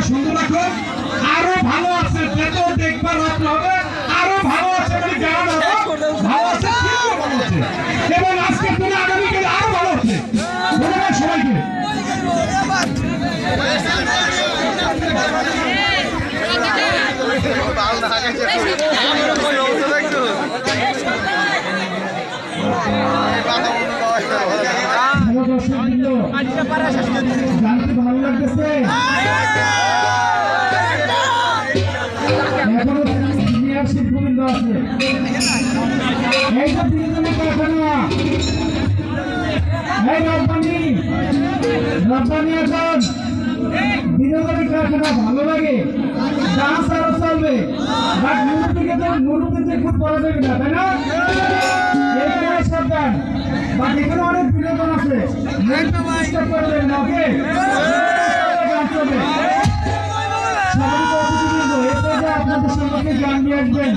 সুন্দর রাখুন। আরো ভালো আছে, যত দেখবার রাখতে হবে, আরো ভালো আছে মানে জ্ঞান হবে, ভালো আছে, ঠিকই ভালো আছে, এবং আজকে তুমি আগামীকাল আরো ভালো হচ্ছে। ধন্যবাদ সবাইকে। জানতে ভালো লাগতেছে। এখনো সিনিয়র শিল্পবৃন্দ আছে। এই যে বিনোদনী কারখানা, এই রব্বানি এখন বিনোদনী কারখানা ভালো লাগে, ডান্স আরো চলবে, বাট মুরুব্বিকে খুব করা যাবে না, তাই না? এখানে সাবধান, বাট এখানে অনেক বিনোদন আছে, করবেন না, ওকে? গান চলবে। আপনাদের সম্পর্কে গান দিয়ে আসবেন।